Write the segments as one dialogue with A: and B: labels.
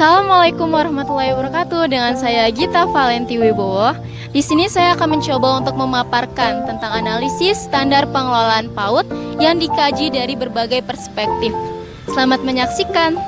A: Assalamualaikum warahmatullahi wabarakatuh. Dengan saya Gita Valenti Wibowo. Di sini saya akan mencoba untuk memaparkan tentang analisis standar pengelolaan PAUD yang dikaji dari berbagai perspektif. Selamat menyaksikan.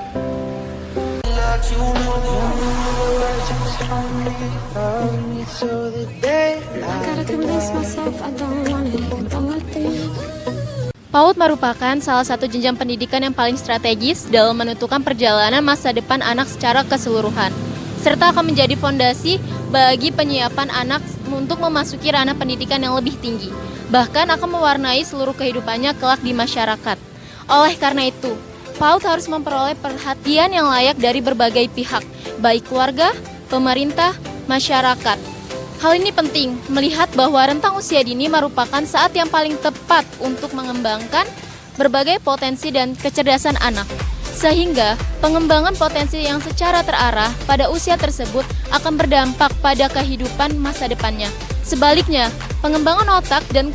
A: PAUD merupakan salah satu jenjang pendidikan yang paling strategis dalam menentukan perjalanan masa depan anak secara keseluruhan, serta akan menjadi fondasi bagi penyiapan anak untuk memasuki ranah pendidikan yang lebih tinggi, bahkan akan mewarnai seluruh kehidupannya kelak di masyarakat. Oleh karena itu, PAUD harus memperoleh perhatian yang layak dari berbagai pihak, baik keluarga, pemerintah, masyarakat. Hal ini penting melihat bahwa rentang usia dini merupakan saat yang paling tepat untuk mengembangkan berbagai potensi dan kecerdasan anak. Sehingga pengembangan potensi yang secara terarah pada usia tersebut akan berdampak pada kehidupan masa depannya. Sebaliknya, pengembangan otak dan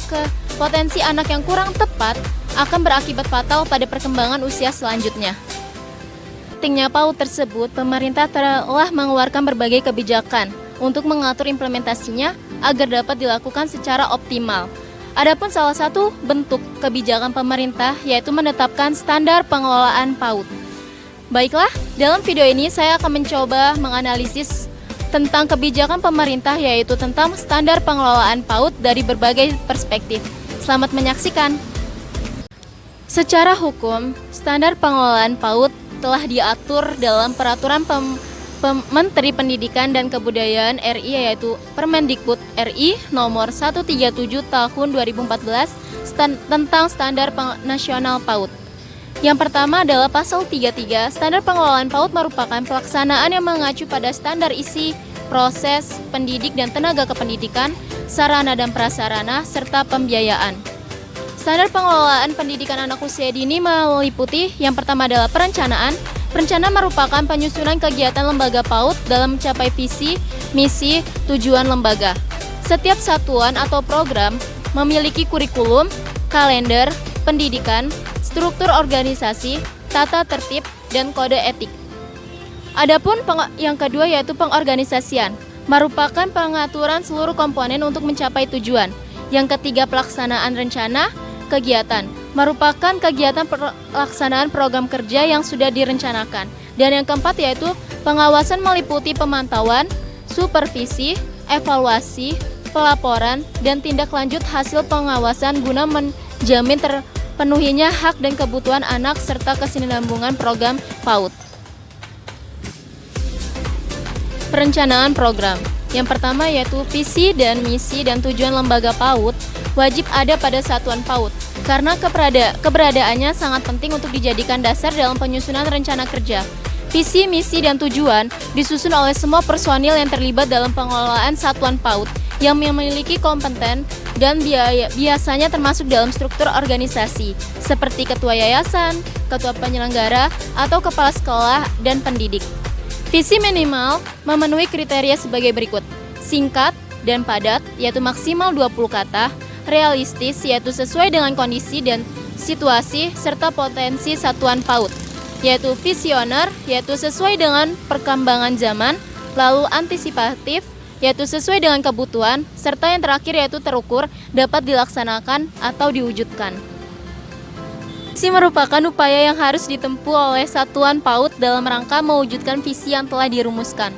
A: potensi anak yang kurang tepat akan berakibat fatal pada perkembangan usia selanjutnya. Pentingnya PAUD tersebut, pemerintah telah mengeluarkan berbagai kebijakan untuk mengatur implementasinya agar dapat dilakukan secara optimal. Adapun salah satu bentuk kebijakan pemerintah yaitu menetapkan standar pengelolaan PAUD. Baiklah, dalam video ini saya akan mencoba menganalisis tentang kebijakan pemerintah yaitu tentang standar pengelolaan PAUD dari berbagai perspektif. Selamat menyaksikan. Secara hukum, standar pengelolaan PAUD telah diatur dalam peraturan Menteri Pendidikan dan Kebudayaan RI yaitu Permendikbud RI nomor 137 tahun 2014 tentang standar nasional PAUD. Yang pertama adalah pasal 33. Standar pengelolaan PAUD merupakan pelaksanaan yang mengacu pada standar isi, proses, pendidik dan tenaga kependidikan, sarana dan prasarana serta pembiayaan. Standar pengelolaan pendidikan anak usia dini meliputi yang pertama adalah perencanaan. Perencanaan merupakan penyusunan kegiatan lembaga PAUD dalam mencapai visi, misi, tujuan lembaga. Setiap satuan atau program memiliki kurikulum, kalender, pendidikan, struktur organisasi, tata tertib, dan kode etik. Adapun yang kedua yaitu pengorganisasian, merupakan pengaturan seluruh komponen untuk mencapai tujuan. Yang ketiga pelaksanaan rencana kegiatan, merupakan kegiatan pelaksanaan program kerja yang sudah direncanakan. Dan yang keempat yaitu pengawasan meliputi pemantauan, supervisi, evaluasi, pelaporan, dan tindak lanjut hasil pengawasan guna menjamin terpenuhinya hak dan kebutuhan anak serta kesinambungan program PAUD. Perencanaan program. Yang pertama yaitu visi dan misi dan tujuan lembaga PAUD wajib ada pada satuan PAUD karena keberadaannya sangat penting untuk dijadikan dasar dalam penyusunan rencana kerja. Visi, misi, dan tujuan disusun oleh semua personil yang terlibat dalam pengelolaan satuan PAUD yang memiliki kompeten dan biasanya termasuk dalam struktur organisasi seperti ketua yayasan, ketua penyelenggara, atau kepala sekolah dan pendidik. Visi minimal memenuhi kriteria sebagai berikut: singkat dan padat yaitu maksimal 20 kata, realistis yaitu sesuai dengan kondisi dan situasi serta potensi satuan PAUD, yaitu visioner yaitu sesuai dengan perkembangan zaman, lalu antisipatif yaitu sesuai dengan kebutuhan, serta yang terakhir yaitu terukur dapat dilaksanakan atau diwujudkan. Visi merupakan upaya yang harus ditempuh oleh satuan PAUD dalam rangka mewujudkan visi yang telah dirumuskan.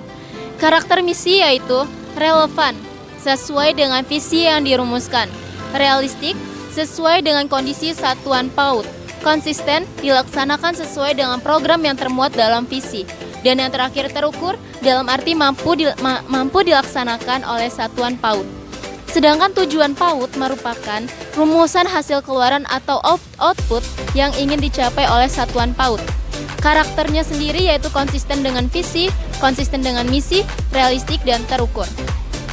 A: Karakter misi yaitu relevan sesuai dengan visi yang dirumuskan, realistik sesuai dengan kondisi satuan PAUD, konsisten dilaksanakan sesuai dengan program yang termuat dalam visi, dan yang terakhir terukur dalam arti mampu dilaksanakan oleh satuan PAUD. Sedangkan tujuan PAUD merupakan rumusan hasil keluaran atau output yang ingin dicapai oleh satuan PAUD. Karakternya sendiri yaitu konsisten dengan visi, konsisten dengan misi, realistik, dan terukur.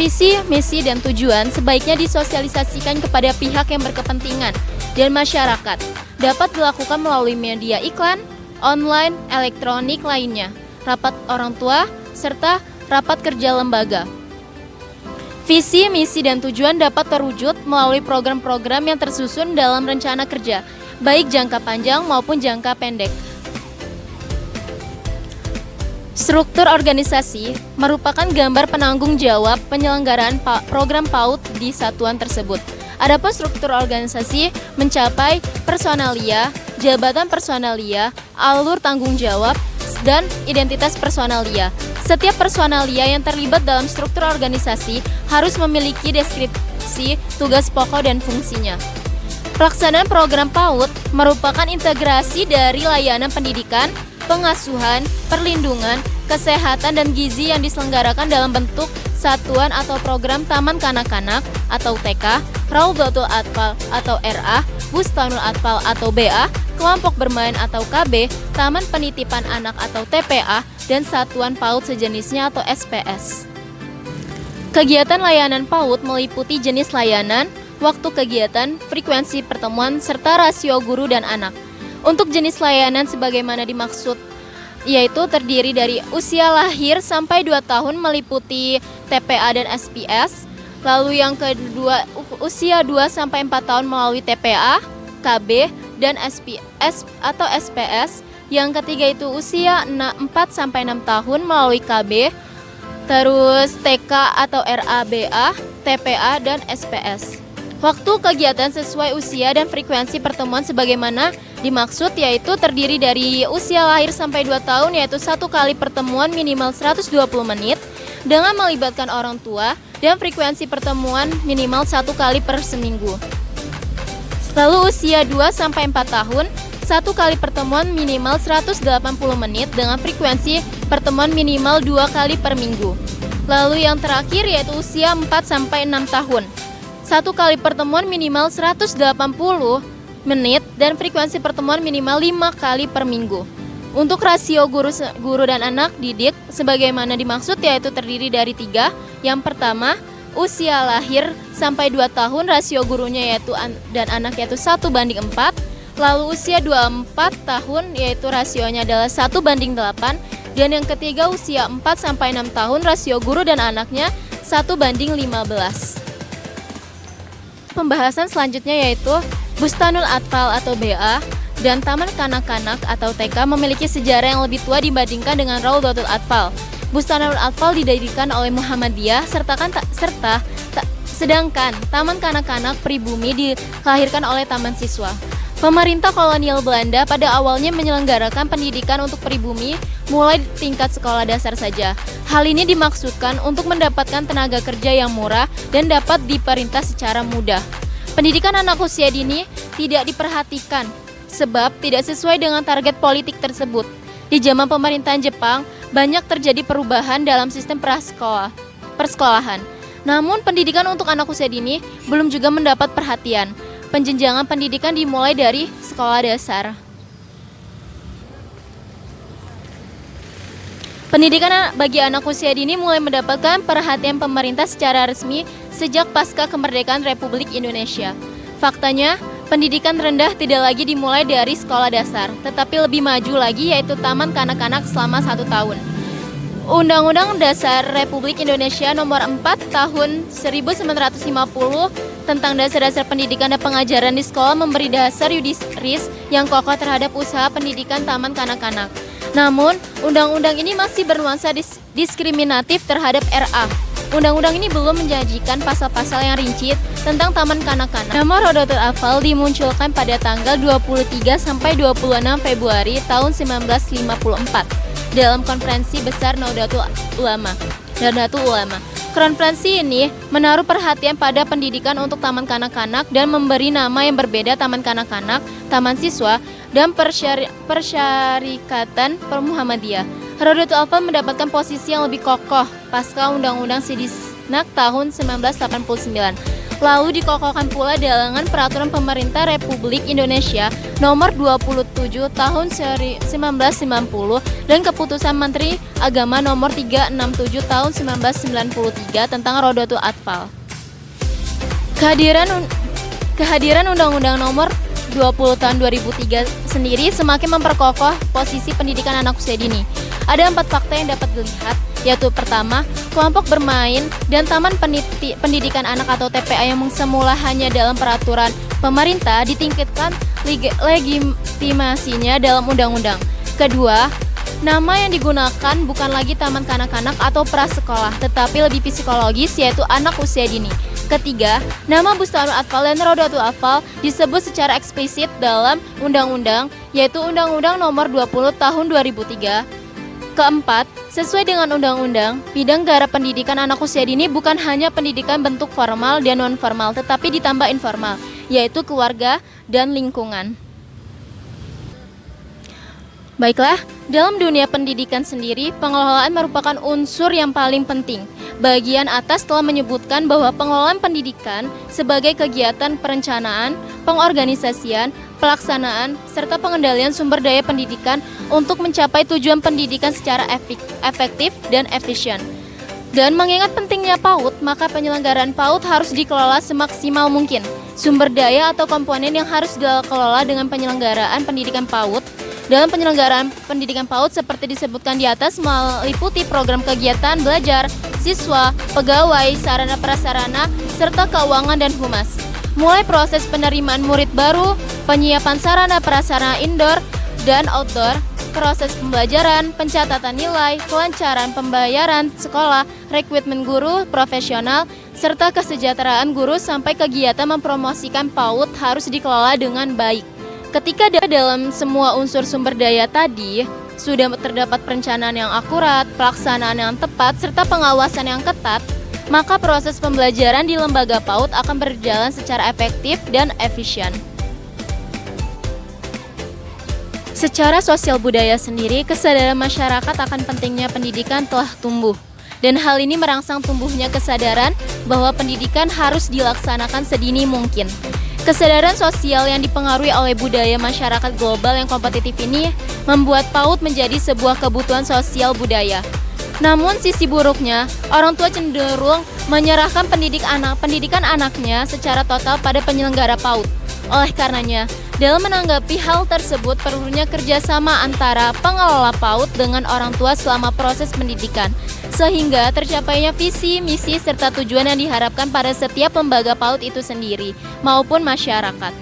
A: Visi, misi, dan tujuan sebaiknya disosialisasikan kepada pihak yang berkepentingan dan masyarakat. Dapat dilakukan melalui media iklan, online, elektronik lainnya, rapat orang tua, serta rapat kerja lembaga. Visi, misi, dan tujuan dapat terwujud melalui program-program yang tersusun dalam rencana kerja, baik jangka panjang maupun jangka pendek. Struktur organisasi merupakan gambar penanggung jawab penyelenggaraan program PAUD di satuan tersebut. Adapun struktur organisasi mencapai personalia, jabatan personalia, alur tanggung jawab, dan identitas personalia. Setiap personalia yang terlibat dalam struktur organisasi harus memiliki deskripsi tugas pokok dan fungsinya. Pelaksanaan program PAUD merupakan integrasi dari layanan pendidikan, pengasuhan, perlindungan, kesehatan, dan gizi yang diselenggarakan dalam bentuk satuan atau program Taman Kanak-Kanak atau TK, Raudhatul Atfal atau RA, Bustanul Atfal atau BA, kelompok bermain atau KB, Taman Penitipan Anak atau TPA, dan satuan PAUD sejenisnya atau SPS. Kegiatan layanan PAUD meliputi jenis layanan, waktu kegiatan, frekuensi pertemuan, serta rasio guru dan anak. Untuk jenis layanan sebagaimana dimaksud yaitu terdiri dari usia lahir sampai 2 tahun meliputi TPA dan SPS. Lalu yang kedua usia 2 sampai 4 tahun melalui TPA, KB, dan SPS atau SPS. Yang ketiga itu usia 4 sampai 6 tahun melalui KB, terus TK atau RABA, TPA, dan SPS. Waktu kegiatan sesuai usia dan frekuensi pertemuan sebagaimana dimaksud yaitu terdiri dari usia lahir sampai 2 tahun yaitu 1 kali pertemuan minimal 120 menit dengan melibatkan orang tua dan frekuensi pertemuan minimal 1 kali per seminggu. Lalu usia 2 sampai 4 tahun 1 kali pertemuan minimal 180 menit dengan frekuensi pertemuan minimal 2 kali per minggu. Lalu yang terakhir yaitu usia 4 sampai 6 tahun. 1 kali pertemuan minimal 180 menit dan frekuensi pertemuan minimal 5 kali per minggu. Untuk rasio guru dan anak didik sebagaimana dimaksud yaitu terdiri dari 3. Yang pertama, usia lahir sampai 2 tahun rasio gurunya yaitu dan anak yaitu 1:4. Lalu usia 24 tahun yaitu rasionya adalah 1:8. Dan yang ketiga usia 4 sampai 6 tahun rasio guru dan anaknya 1:15. Pembahasan selanjutnya yaitu Bustanul Atfal atau BA dan Taman Kanak-Kanak atau TK memiliki sejarah yang lebih tua dibandingkan dengan Raudhatul Atfal. Bustanul Atfal didirikan oleh Muhammadiyah sedangkan Taman Kanak-Kanak pribumi dilahirkan oleh Taman Siswa. Pemerintah kolonial Belanda pada awalnya menyelenggarakan pendidikan untuk pribumi mulai tingkat sekolah dasar saja. Hal ini dimaksudkan untuk mendapatkan tenaga kerja yang murah dan dapat diperintah secara mudah. Pendidikan anak usia dini tidak diperhatikan sebab tidak sesuai dengan target politik tersebut. Di zaman pemerintahan Jepang, banyak terjadi perubahan dalam sistem persekolahan. Namun pendidikan untuk anak usia dini belum juga mendapat perhatian. Penjenjangan pendidikan dimulai dari sekolah dasar. Pendidikan bagi anak usia dini mulai mendapatkan perhatian pemerintah secara resmi sejak pasca kemerdekaan Republik Indonesia. Faktanya, pendidikan rendah tidak lagi dimulai dari sekolah dasar, tetapi lebih maju lagi yaitu Taman Kanak-Kanak selama 1 tahun. Undang-Undang Dasar Republik Indonesia Nomor 4 Tahun 1950 tentang dasar-dasar pendidikan dan pengajaran di sekolah memberi dasar yuridis yang kokoh terhadap usaha pendidikan Taman Kanak-Kanak. Namun, undang-undang ini masih bernuansa diskriminatif terhadap RA. Undang-undang ini belum menjanjikan pasal-pasal yang rinci tentang Taman Kanak-Kanak. Nama Raudhatul Atfal dimunculkan pada tanggal 23 sampai 26 Februari tahun 1954 dalam Konferensi Besar Nahdlatul Ulama. Konferensi ini menaruh perhatian pada pendidikan untuk Taman Kanak-Kanak dan memberi nama yang berbeda Taman Kanak-Kanak, Taman Siswa, dan Persyarikatan Muhammadiyah. Raudhatul Atfal mendapatkan posisi yang lebih kokoh pasca Undang-Undang Sidisnak tahun 1989. Lalu dikokohkan pula dengan Peraturan Pemerintah Republik Indonesia Nomor 27 Tahun 1990 dan Keputusan Menteri Agama Nomor 367 Tahun 1993 tentang Raudhatul Atfal. Kehadiran Undang-Undang Nomor 20 Tahun 2003 sendiri semakin memperkokoh posisi pendidikan anak usia dini. Ada 4 fakta yang dapat dilihat, yaitu pertama, kelompok bermain dan taman pendidikan anak atau TPA yang semula hanya dalam peraturan pemerintah ditingkatkan legitimasinya dalam undang-undang. Kedua, Nama yang digunakan bukan lagi taman kanak-kanak atau prasekolah, tetapi lebih psikologis, yaitu anak usia dini. Ketiga, nama Bustanul Atfal dan Rodatul Atfal disebut secara eksplisit dalam undang-undang, yaitu Undang-Undang Nomor 20 Tahun 2003. Keempat, sesuai dengan undang-undang, bidang garap pendidikan anak usia dini bukan hanya pendidikan bentuk formal dan non-formal, tetapi ditambah informal, yaitu keluarga dan lingkungan. Baiklah, dalam dunia pendidikan sendiri, pengelolaan merupakan unsur yang paling penting. Bagian atas telah menyebutkan bahwa pengelolaan pendidikan sebagai kegiatan perencanaan, pengorganisasian, pelaksanaan, serta pengendalian sumber daya pendidikan untuk mencapai tujuan pendidikan secara efektif dan efisien. Dan mengingat pentingnya PAUD, maka penyelenggaraan PAUD harus dikelola semaksimal mungkin. Sumber daya atau komponen yang harus dikelola dengan penyelenggaraan pendidikan PAUD dalam penyelenggaraan pendidikan PAUD seperti disebutkan di atas meliputi program kegiatan belajar, siswa, pegawai, sarana prasarana, serta keuangan dan humas. Mulai proses penerimaan murid baru, penyiapan sarana prasarana indoor dan outdoor, proses pembelajaran, pencatatan nilai, kelancaran pembayaran sekolah, rekrutmen guru profesional, serta kesejahteraan guru sampai kegiatan mempromosikan PAUD harus dikelola dengan baik. Ketika dalam semua unsur sumber daya tadi sudah terdapat perencanaan yang akurat, pelaksanaan yang tepat, serta pengawasan yang ketat, maka proses pembelajaran di lembaga PAUD akan berjalan secara efektif dan efisien. Secara sosial budaya sendiri, kesadaran masyarakat akan pentingnya pendidikan telah tumbuh. Dan hal ini merangsang tumbuhnya kesadaran bahwa pendidikan harus dilaksanakan sedini mungkin. Kesadaran sosial yang dipengaruhi oleh budaya masyarakat global yang kompetitif ini membuat PAUD menjadi sebuah kebutuhan sosial budaya. Namun sisi buruknya, orang tua cenderung menyerahkan pendidikan anaknya secara total pada penyelenggara PAUD. Oleh karenanya, dalam menanggapi hal tersebut perlunya kerjasama antara pengelola PAUD dengan orang tua selama proses pendidikan, sehingga tercapainya visi, misi, serta tujuan yang diharapkan pada setiap lembaga PAUD itu sendiri, maupun masyarakat.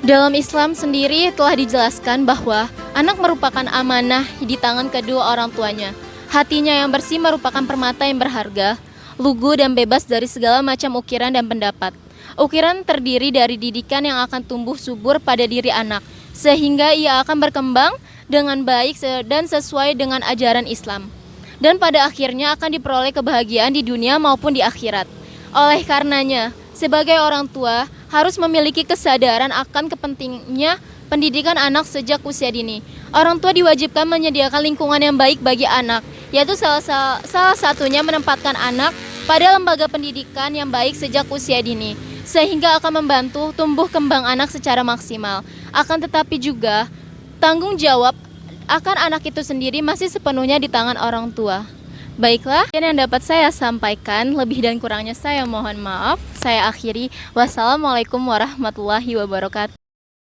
A: Dalam Islam sendiri telah dijelaskan bahwa anak merupakan amanah di tangan kedua orang tuanya. Hatinya yang bersih merupakan permata yang berharga, lugu dan bebas dari segala macam ukiran dan pendapat. Ukiran terdiri dari didikan yang akan tumbuh subur pada diri anak, sehingga ia akan berkembang dengan baik dan sesuai dengan ajaran Islam. Dan pada akhirnya akan diperoleh kebahagiaan di dunia maupun di akhirat. Oleh karenanya, sebagai orang tua harus memiliki kesadaran akan kepentingnya pendidikan anak sejak usia dini. Orang tua diwajibkan menyediakan lingkungan yang baik bagi anak, yaitu salah satunya menempatkan anak pada lembaga pendidikan yang baik sejak usia dini, sehingga akan membantu tumbuh kembang anak secara maksimal. Akan tetapi juga, tanggung jawab akan anak itu sendiri masih sepenuhnya di tangan orang tua. Baiklah, yang dapat saya sampaikan, lebih dan kurangnya saya mohon maaf. Saya akhiri. Wassalamualaikum warahmatullahi wabarakatuh.